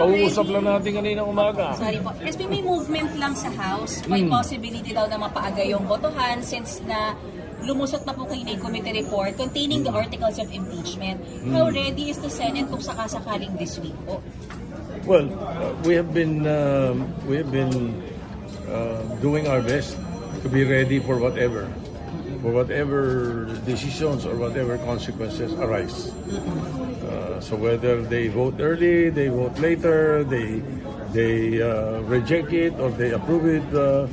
Kausap lang natin kanina umaga. Sorry po. SP, may movement lang sa House. May possibility daw na mapaaga yung botohan since na lumusot na po kayo na yung committee report containing the articles of impeachment. How ready is the Senate kung sakasakaling this week po? Well, we have been doing our best to be ready for whatever decisions or whatever consequences arise. So whether they vote early, they vote later, they reject it or they approve it, the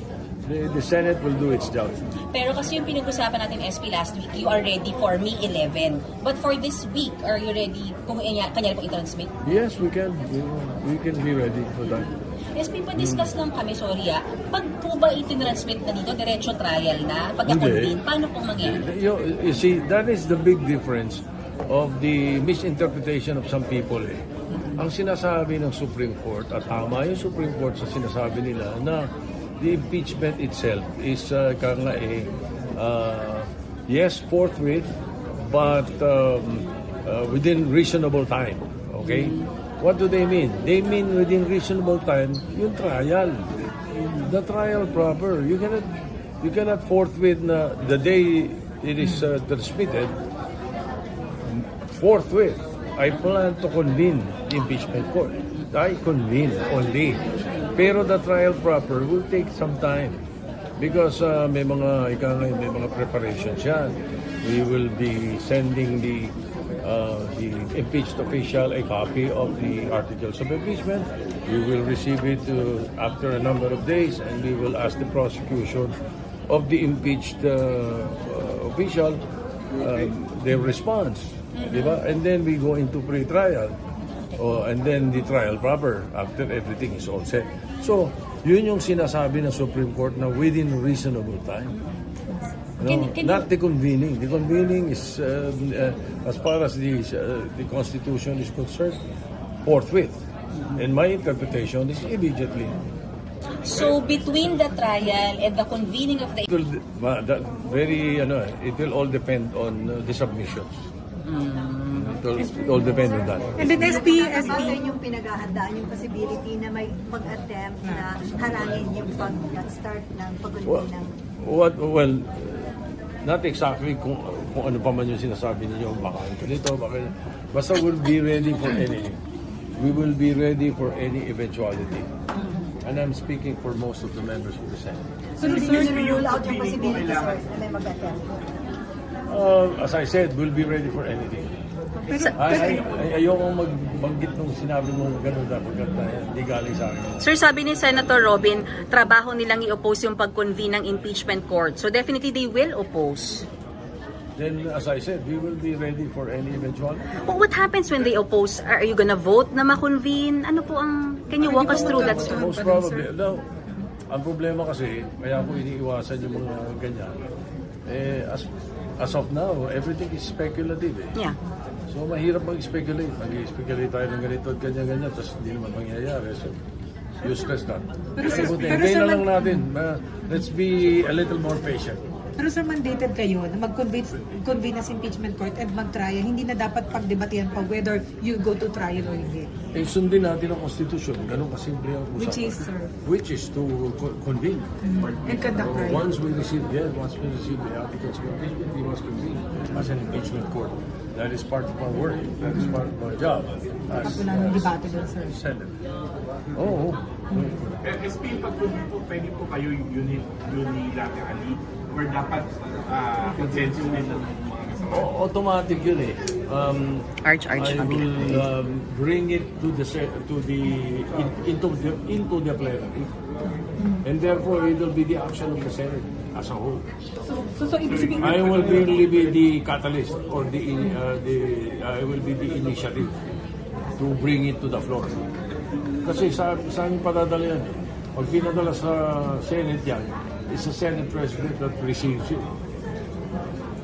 Senate will do its job. Pero kasi yung pinag-usapan natin SP last week, you are ready for May 11. But for this week, are you ready kung kanya po i-transmit? Yes, we can. We can be ready for that. SP, pa-discuss lang kami, sorry Pag po ba itinransmit na dito, diretso trial na? Pagka-convene, paano pong mangyayari? You see, that is the big difference of the misinterpretation of some people. Ang sinasabi ng Supreme Court, at tama yung Supreme Court sa sinasabi nila, na the impeachment itself is yes, forthwith, but within reasonable time. Okay? What do they mean? They mean within reasonable time yung trial. The trial proper. You cannot forthwith na the day it is transmitted, forthwith, I plan to convene the impeachment court. I convene only. Pero the trial proper will take some time because may mga preparations yan. We will be sending the impeached official a copy of the articles of impeachment. We will receive it after a number of days, and we will ask the prosecution of the impeached official their response. Diba? And then we go into pre-trial. And then the trial proper after everything is all set. So, yun yung sinasabi ng Supreme Court na within reasonable time. Not the convening. The convening is, as far as the Constitution is concerned, forthwith. And my interpretation is immediately. So, between the trial and the convening of the... It will all depend on the submissions. It all depend on that. And then SP... Kasi yung pinaghahandaan yung possibility na may mag-attempt na harangin yung pag-start ng pag-convene ng... Well, not exactly kung ano pa man yung sinasabi niyo, baka ganito, baka... Basta we'll be ready for anything. We will be ready for any eventuality. And I'm speaking for most of the members of the Senate. So, hindi nyo rule out yung possibility, sir, na may mag-attempt? As I said, we'll be ready for anything. Ayokong magbanggit nung sinabi mo gano'n dapat hindi galing sa akin. Sir, sabi ni Senator Robin, trabaho nilang i-oppose yung pag-convene ng impeachment court. So definitely they will oppose. Then, as I said, we will be ready for any eventuality. Well, what happens when they oppose? Are you gonna vote na ma-convene? Ano po ang... Can you walk us through that, sir? Most probably. No, ang problema kasi, kaya ko iniiwasan yung mga ganyan. As of now, everything is speculative. Yeah. So, mahirap mag-speculate. Mag-speculate tayo ng ganito at ganyan-ganyan, tapos hindi naman mangyayari. So, useless na. Hintayin na lang natin. Let's be a little more patient. Pero sir, mandated kayo na mag-convene as impeachment court at mag-trial. Hindi na dapat pagdebatihan pa whether you go to trial or hindi. Sundin natin ang Constitution. Ganun kasimple ang usapan. Which is, sir? Which is to convene. And conduct trial. Once we receive the articles of impeachment, we must convene as an impeachment court. That is part of our work. That is part of our job. As Wala nang debate doon, sir. Senate. Oo. SP, pag po, pwede po kayo unilaterally or dapat consensus din ng mga kasama? Automatic yun eh. I will bring it to into the plenary, and therefore it will be the action of the Senate as a whole. So ibig sabihin, I will really be the catalyst or I will be the initiative to bring it to the floor. Kasi saan yung padadala yan eh? Pag pinadala sa Senate yan, it's the Senate President that receives it.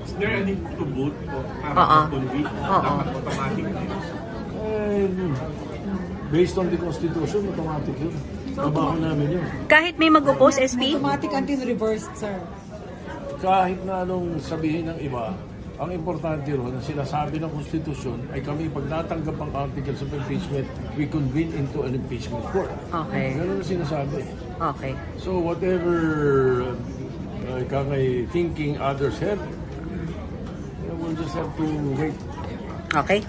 Is there any to vote para convene? Dapat automatic na yun. Based on the Constitution, automatic yun. Trabaho namin yun. Kahit may mag-oppose, SP? automatic until reversed, sir. Kahit na anong sabihin ng iba, Ang importante ron, ang sinasabi ng Konstitusyon ay kami pag natanggap ang articles of impeachment, we convene into an impeachment court. Okay. Ganun ang sinasabi. Okay. So whatever thinking others have, we'll just have to wait. Okay.